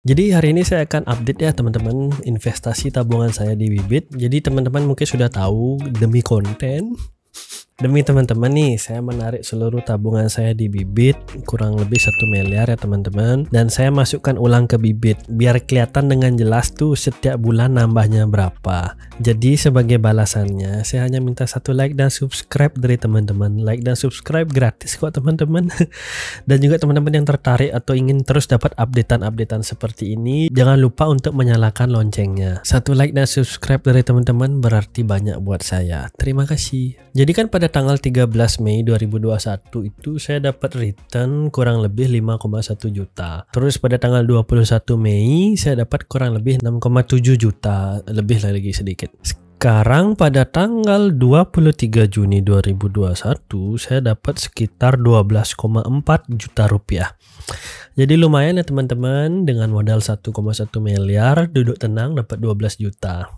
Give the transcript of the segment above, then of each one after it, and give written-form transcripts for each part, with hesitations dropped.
Jadi hari ini saya akan update ya teman-teman investasi tabungan saya di Bibit. Jadi teman-teman mungkin sudah tahu demi konten, demi teman-teman nih, saya menarik seluruh tabungan saya di Bibit kurang lebih 1 miliar ya teman-teman. Dan saya masukkan ulang ke Bibit biar kelihatan dengan jelas tuh setiap bulan nambahnya berapa. Jadi sebagai balasannya saya hanya minta 1 like dan subscribe dari teman-teman. Like dan subscribe gratis kok teman-teman. Dan juga teman-teman yang tertarik atau ingin terus dapat updatean-updatean seperti ini, jangan lupa untuk menyalakan loncengnya. 1 like dan subscribe dari teman-teman berarti banyak buat saya. Terima kasih. Jadi kan pada tanggal 13 Mei 2021 itu saya dapat return kurang lebih 5,1 juta. Terus pada tanggal 21 Mei saya dapat kurang lebih 6,7 juta, lebih lagi sedikit. Sekarang pada tanggal 23 Juni 2021 saya dapat sekitar 12,4 juta rupiah. Jadi lumayan ya teman-teman, dengan modal 1,1 miliar duduk tenang dapat 12 juta.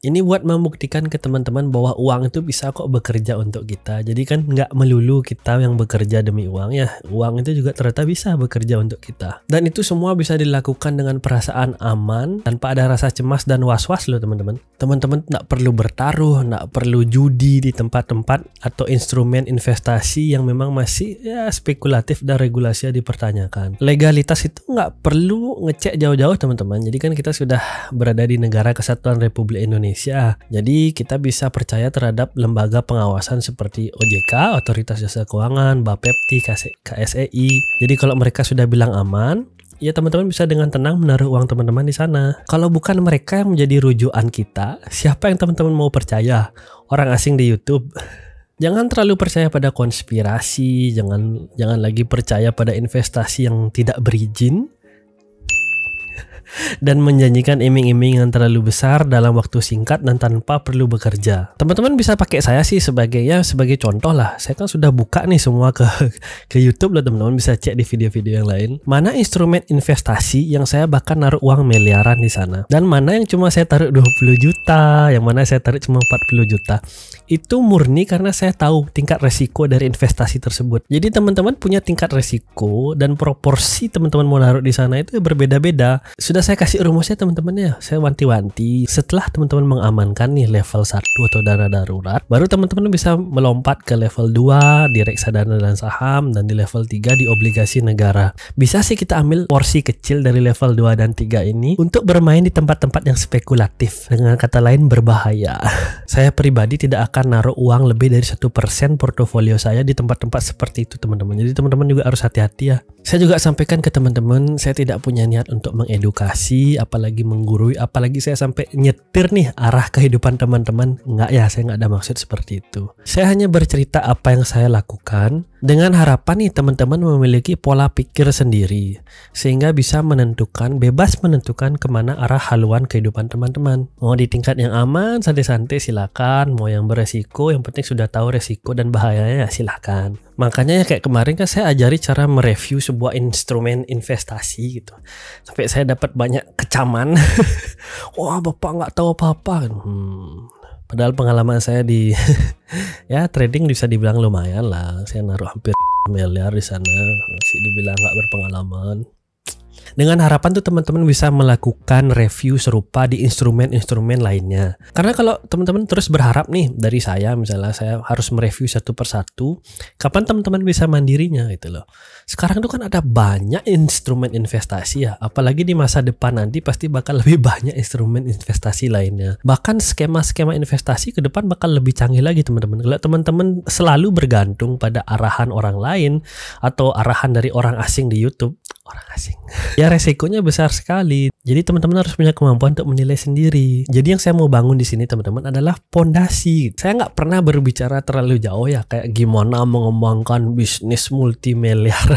Ini buat membuktikan ke teman-teman bahwa uang itu bisa kok bekerja untuk kita. Jadi kan nggak melulu kita yang bekerja demi uang ya. Uang itu juga ternyata bisa bekerja untuk kita. Dan itu semua bisa dilakukan dengan perasaan aman, tanpa ada rasa cemas dan was-was loh teman-teman. Teman-teman nggak perlu bertaruh, nggak perlu judi di tempat-tempat atau instrumen investasi yang memang masih ya spekulatif dan regulasinya dipertanyakan. Legalitas itu nggak perlu ngecek jauh-jauh teman-teman. Jadi kan kita sudah berada di negara Kesatuan Republik Indonesia. Jadi kita bisa percaya terhadap lembaga pengawasan seperti OJK, Otoritas Jasa Keuangan, Bapepti, KSEI. Jadi kalau mereka sudah bilang aman, ya teman-teman bisa dengan tenang menaruh uang teman-teman di sana. Kalau bukan mereka yang menjadi rujukan kita, siapa yang teman-teman mau percaya? Orang asing di YouTube. Jangan terlalu percaya pada konspirasi, jangan lagi percaya pada investasi yang tidak berizin dan menjanjikan iming-iming yang terlalu besar dalam waktu singkat dan tanpa perlu bekerja. Teman-teman bisa pakai saya sih sebagai contoh lah. Saya kan sudah buka nih semua ke YouTube loh teman-teman, bisa cek di video-video yang lain. Mana instrumen investasi yang saya bahkan naruh uang miliaran di sana, dan mana yang cuma saya taruh 20 juta, yang mana saya taruh cuma 40 juta. Itu murni karena saya tahu tingkat resiko dari investasi tersebut. Jadi teman-teman punya tingkat resiko dan proporsi teman-teman mau naruh di sana itu berbeda-beda. Sudah saya kasih rumusnya teman-teman ya, saya wanti-wanti. Setelah teman-teman mengamankan nih level 1 atau dana darurat, baru teman-teman bisa melompat ke level 2 di reksadana dan saham, dan di level 3 di obligasi negara. Bisa sih kita ambil porsi kecil dari level 2 dan 3 ini untuk bermain di tempat-tempat yang spekulatif, dengan kata lain berbahaya. Saya pribadi tidak akan naruh uang lebih dari 1% portofolio saya di tempat-tempat seperti itu teman-teman. Jadi teman-teman juga harus hati-hati ya. Saya juga sampaikan ke teman-teman, saya tidak punya niat untuk mengedukasi, apalagi menggurui, apalagi saya sampai nyetir nih arah kehidupan teman-teman. Enggak ya, saya nggak ada maksud seperti itu. Saya hanya bercerita apa yang saya lakukan dengan harapan nih teman-teman memiliki pola pikir sendiri, sehingga bisa bebas menentukan kemana arah haluan kehidupan teman-teman. Mau di tingkat yang aman, santai-santai silakan. Mau yang beresiko, yang penting sudah tahu resiko dan bahayanya ya silakan. Makanya ya kayak kemarin kan saya ajari cara mereview sebuah instrumen investasi gitu. Sampai saya dapat banyak kecaman. Wah, Bapak nggak tahu apa-apa. Padahal pengalaman saya di ya trading bisa dibilang lumayan lah. Saya naruh hampir miliar di sana, masih dibilang nggak berpengalaman. Dengan harapan tuh teman-teman bisa melakukan review serupa di instrumen-instrumen lainnya. Karena kalau teman-teman terus berharap nih dari saya, misalnya saya harus mereview satu persatu, kapan teman-teman bisa mandirinya gitu loh. Sekarang tuh kan ada banyak instrumen investasi ya, apalagi di masa depan nanti pasti bakal lebih banyak instrumen investasi lainnya. Bahkan skema-skema investasi ke depan bakal lebih canggih lagi teman-teman. Kalau teman-teman selalu bergantung pada arahan orang lain atau arahan dari orang asing di YouTube, orang asing, ya resikonya besar sekali. Jadi teman-teman harus punya kemampuan untuk menilai sendiri. Jadi yang saya mau bangun di sini teman-teman adalah pondasi. Saya nggak pernah berbicara terlalu jauh ya, kayak gimana mengembangkan bisnis multimiliar.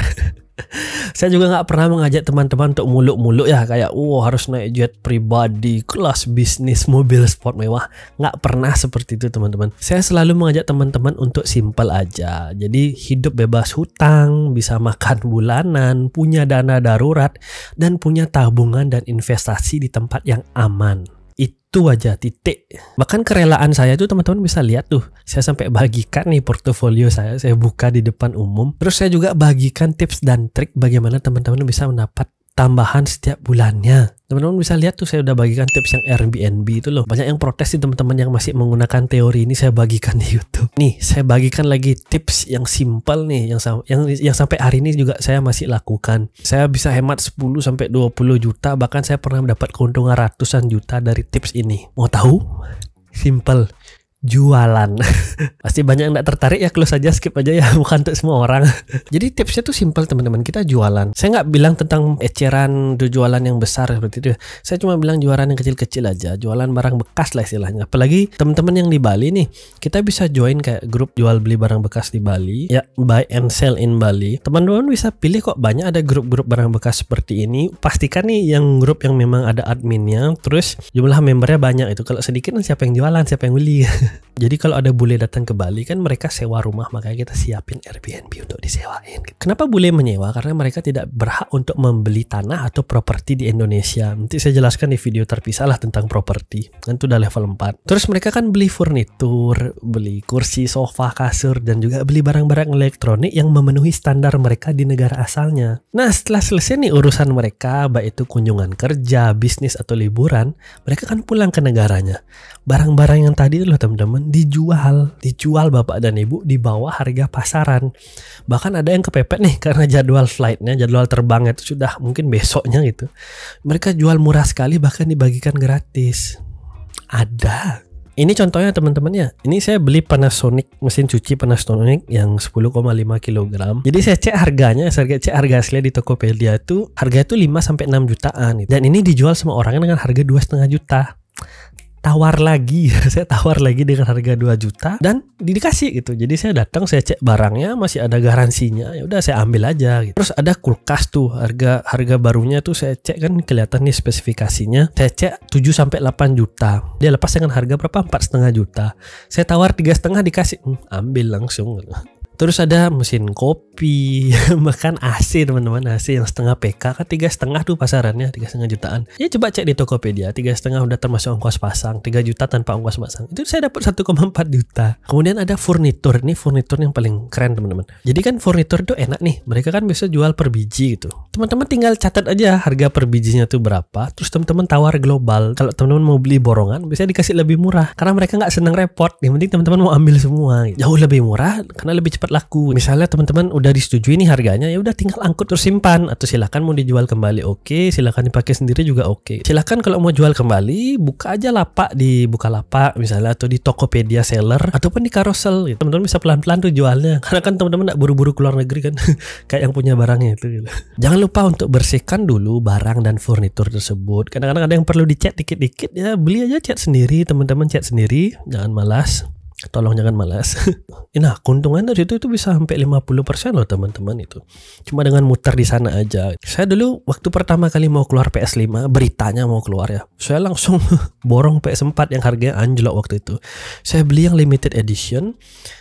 Saya juga nggak pernah mengajak teman-teman untuk muluk-muluk ya, kayak harus naik jet pribadi, kelas bisnis, mobil sport mewah. Nggak pernah seperti itu teman-teman. Saya selalu mengajak teman-teman untuk simple aja. Jadi hidup bebas hutang, bisa makan bulanan, punya dana darurat, dan punya tabungan dan investasi di tempat yang aman. Itu aja, titik. Bahkan kerelaan saya tuh teman-teman bisa lihat tuh, saya sampai bagikan nih portofolio saya buka di depan umum. Terus saya juga bagikan tips dan trik bagaimana teman-teman bisa mendapat tambahan setiap bulannya. Teman-teman bisa lihat tuh saya udah bagikan tips yang Airbnb itu loh. Banyak yang protes sih teman-teman yang masih menggunakan teori ini saya bagikan di YouTube. Nih, saya bagikan lagi tips yang simple nih yang sampai hari ini juga saya masih lakukan. Saya bisa hemat 10 sampai 20 juta, bahkan saya pernah mendapat keuntungan ratusan juta dari tips ini. Mau tahu? Simple. Jualan. Pasti banyak yang gak tertarik ya, close aja, skip aja ya, bukan untuk semua orang. Jadi tipsnya tuh simple teman-teman, kita jualan. Saya nggak bilang tentang eceran jualan yang besar seperti itu. Saya cuma bilang jualan yang kecil-kecil aja, jualan barang bekas lah istilahnya. Apalagi teman-teman yang di Bali nih, kita bisa join kayak grup jual beli barang bekas di Bali, ya, buy and sell in Bali. Teman-teman bisa pilih kok, banyak ada grup-grup barang bekas seperti ini. Pastikan nih yang grup yang memang ada adminnya, terus jumlah membernya banyak itu. Kalau sedikit kan siapa yang jualan, siapa yang beli. Jadi kalau ada bule datang ke Bali kan mereka sewa rumah, makanya kita siapin Airbnb untuk disewain. Kenapa bule menyewa? Karena mereka tidak berhak untuk membeli tanah atau properti di Indonesia. Nanti saya jelaskan di video terpisah lah tentang properti. Kan itu udah level 4. Terus mereka kan beli furnitur, beli kursi, sofa, kasur, dan juga beli barang-barang elektronik yang memenuhi standar mereka di negara asalnya. Nah, setelah selesai nih urusan mereka, baik itu kunjungan kerja, bisnis, atau liburan, mereka kan pulang ke negaranya. Barang-barang yang tadi itu loh teman-teman dijual bapak dan ibu di bawah harga pasaran. Bahkan ada yang kepepet nih karena jadwal flightnya, jadwal terbangnya itu sudah mungkin besoknya gitu. Mereka jual murah sekali, bahkan dibagikan gratis. Ada. Ini contohnya teman-teman ya. Ini saya beli Panasonic, mesin cuci Panasonic yang 10,5 kg. Jadi saya cek harganya, harga asli di Tokopedia itu harga itu 5 sampai 6 jutaan gitu. Dan ini dijual sama orang dengan harga 2,5 juta. Tawar lagi, saya tawar lagi dengan harga 2 juta dan dikasih gitu. Jadi saya datang, saya cek barangnya masih ada garansinya, ya udah saya ambil aja gitu. Terus ada kulkas tuh, harga barunya tuh saya cek kan kelihatan nih spesifikasinya. Saya cek 7 sampai 8 juta. Dia lepas dengan harga berapa? 4,5 juta. Saya tawar 3,5 dikasih, ambil langsung gitu. Terus ada mesin kopi, bahkan AC teman-teman, AC yang setengah PK kan 3,5 tuh pasarannya, 3,5 jutaan. Ya coba cek di Tokopedia, 3,5 udah termasuk ongkos pasang, 3 juta tanpa ongkos pasang. Itu saya dapat 1,4 juta. Kemudian ada furnitur, ini furnitur yang paling keren teman-teman. Jadi kan furnitur itu enak nih, mereka kan bisa jual per biji gitu. Teman-teman tinggal catat aja harga per bijinya tuh berapa, terus teman-teman tawar global. Kalau teman-teman mau beli borongan, bisa dikasih lebih murah, karena mereka nggak seneng repot. Yang penting teman-teman mau ambil semua. Gitu. Jauh lebih murah, karena lebih cepat laku. Misalnya teman-teman udah disetujui nih harganya, ya udah tinggal angkut terus simpan, atau silakan mau dijual kembali, oke, silakan dipakai sendiri juga oke. Silakan kalau mau jual kembali, buka aja lapak di Bukalapak misalnya, atau di Tokopedia seller, ataupun di Carousel gitu. Teman-teman bisa pelan-pelan tuh jualnya, karena kan teman-teman nggak buru-buru keluar negeri kan, kayak yang punya barangnya itu gitu. Jangan lupa untuk bersihkan dulu barang dan furnitur tersebut. Kadang-kadang ada yang perlu dicat dikit-dikit, ya beli aja cat sendiri, teman-teman cat sendiri, jangan malas. Tolong jangan malas. Nah, keuntungan dari itu bisa sampai 50% loh teman-teman itu. Cuma dengan muter di sana aja. Saya dulu waktu pertama kali mau keluar PS5, beritanya mau keluar ya. Saya langsung borong PS4 yang harganya anjlok waktu itu. Saya beli yang limited edition.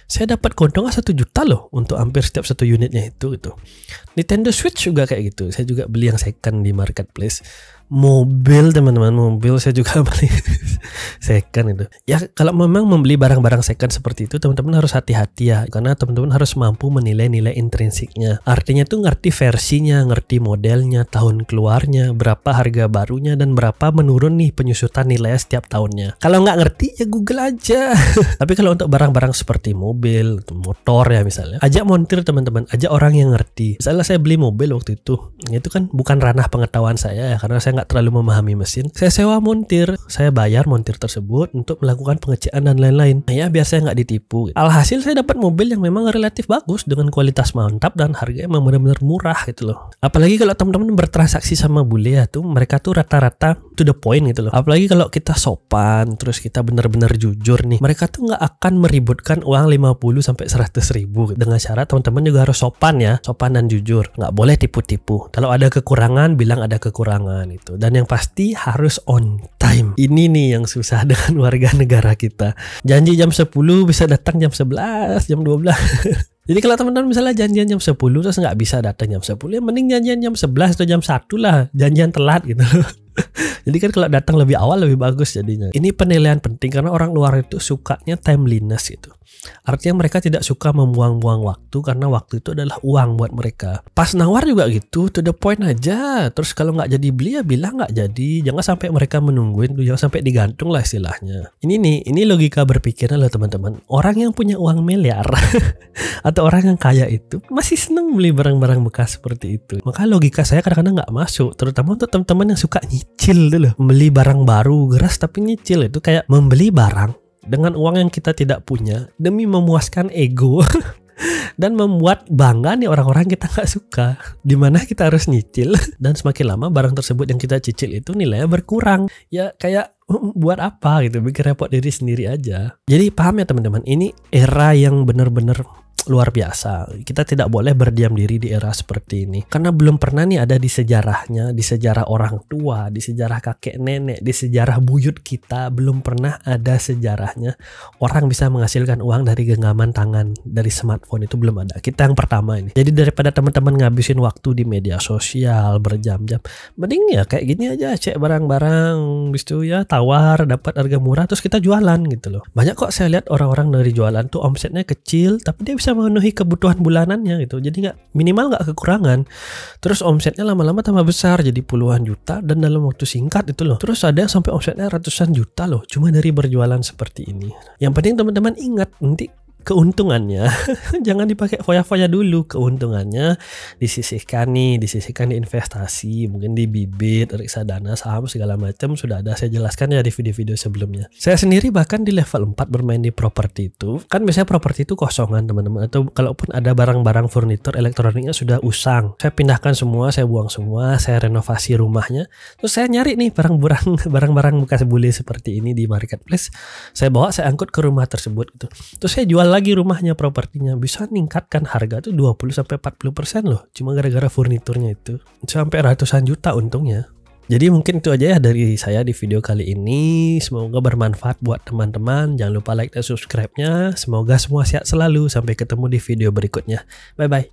Saya dapat keuntungan 1 juta loh untuk hampir setiap satu unitnya itu gitu. Nintendo Switch juga kayak gitu. Saya juga beli yang second di marketplace. Mobil teman-teman, mobil saya juga beli second itu. Ya kalau memang membeli barang-barang second seperti itu teman-teman harus hati-hati ya, karena teman-teman harus mampu menilai nilai intrinsiknya. Artinya tuh ngerti versinya, ngerti modelnya, tahun keluarnya, berapa harga barunya, dan berapa menurun nih penyusutan nilainya setiap tahunnya. Kalau nggak ngerti ya Google aja. Tapi kalau untuk barang-barang seperti mobil, motor ya misalnya, ajak montir teman-teman, ajak orang yang ngerti. Misalnya saya beli mobil waktu itu kan bukan ranah pengetahuan saya ya, karena saya nggak terlalu memahami mesin. Saya sewa montir, saya bayar montir tersebut untuk melakukan pengecekan dan lain-lain. Nah, ya biar saya nggak ditipu. Alhasil saya dapat mobil yang memang relatif bagus dengan kualitas mantap dan harganya memang benar-benar murah gitu loh. Apalagi kalau teman-teman bertransaksi sama bule ya tuh, mereka tuh rata-rata to the point gitu loh. Apalagi kalau kita sopan, terus kita benar-benar jujur nih, mereka tuh nggak akan meributkan uang 50 sampai 100 ribu dengan syarat teman-teman juga harus sopan ya, sopan dan jujur, nggak boleh tipu-tipu. Kalau ada kekurangan bilang ada kekurangan itu. Dan yang pasti harus on time. Ini nih yang susah dengan warga negara kita. Janji jam 10 bisa datang jam 11, jam 12. Jadi kalau teman-teman misalnya janjian jam 10 terus nggak bisa datang jam 10, ya mending janjian jam 11 atau jam 1 lah. Janjian telat gitu. Jadi kan kalau datang lebih awal lebih bagus jadinya. Ini penilaian penting karena orang luar itu sukanya timeliness gitu. Artinya mereka tidak suka membuang-buang waktu karena waktu itu adalah uang buat mereka. Pas nawar juga gitu, to the point aja. Terus kalau nggak jadi beli ya bilang nggak jadi. Jangan sampai mereka menungguin, jangan sampai digantung lah istilahnya. Ini logika berpikirnya loh teman-teman. Orang yang punya uang miliar atau orang yang kaya itu masih seneng beli barang-barang bekas seperti itu. Maka logika saya kadang-kadang nggak masuk, terutama untuk teman-teman yang suka nyicil dulu. Beli barang baru geras tapi nyicil itu kayak membeli barang dengan uang yang kita tidak punya demi memuaskan ego dan membuat bangga nih orang-orang kita nggak suka. Dimana kita harus nyicil dan semakin lama barang tersebut yang kita cicil itu nilainya berkurang. Ya kayak buat apa gitu, bikin repot diri sendiri aja. Jadi paham ya teman-teman, ini era yang benar-benar luar biasa. Kita tidak boleh berdiam diri di era seperti ini karena belum pernah nih ada di sejarahnya, di sejarah orang tua, di sejarah kakek nenek, di sejarah buyut kita, belum pernah ada sejarahnya orang bisa menghasilkan uang dari genggaman tangan, dari smartphone. Itu belum ada. Kita yang pertama ini. Jadi daripada teman-teman ngabisin waktu di media sosial berjam-jam, mending ya kayak gini aja, cek barang-barang, bis itu ya tawar, dapat harga murah, terus kita jualan gitu loh. Banyak kok saya lihat orang-orang dari jualan tuh omsetnya kecil tapi dia bisa memenuhi kebutuhan bulanannya gitu. Jadi minimal nggak kekurangan. Terus omsetnya lama-lama tambah besar jadi puluhan juta dan dalam waktu singkat itu loh. Terus ada yang sampai omsetnya ratusan juta loh cuma dari berjualan seperti ini. Yang penting teman-teman ingat, nanti keuntungannya jangan dipakai foya-foya dulu. Keuntungannya disisihkan di investasi, mungkin di bibit, reksadana, saham segala macam sudah ada saya jelaskan ya di video-video sebelumnya. Saya sendiri bahkan di level 4 bermain di properti itu kan biasanya properti itu kosongan teman-teman, atau kalaupun ada barang-barang furnitur elektroniknya sudah usang, saya pindahkan semua, saya buang semua, saya renovasi rumahnya, terus saya nyari nih barang-barang bekas bule seperti ini di marketplace, saya bawa, saya angkut ke rumah tersebut gitu. Terus saya jual lagi rumahnya, propertinya, bisa meningkatkan harga tuh 20-40% loh cuma gara-gara furniturnya itu, sampai ratusan juta untungnya. Jadi mungkin itu aja ya dari saya di video kali ini. Semoga bermanfaat buat teman-teman. Jangan lupa like dan subscribe-nya. Semoga semua sehat selalu. Sampai ketemu di video berikutnya. Bye bye.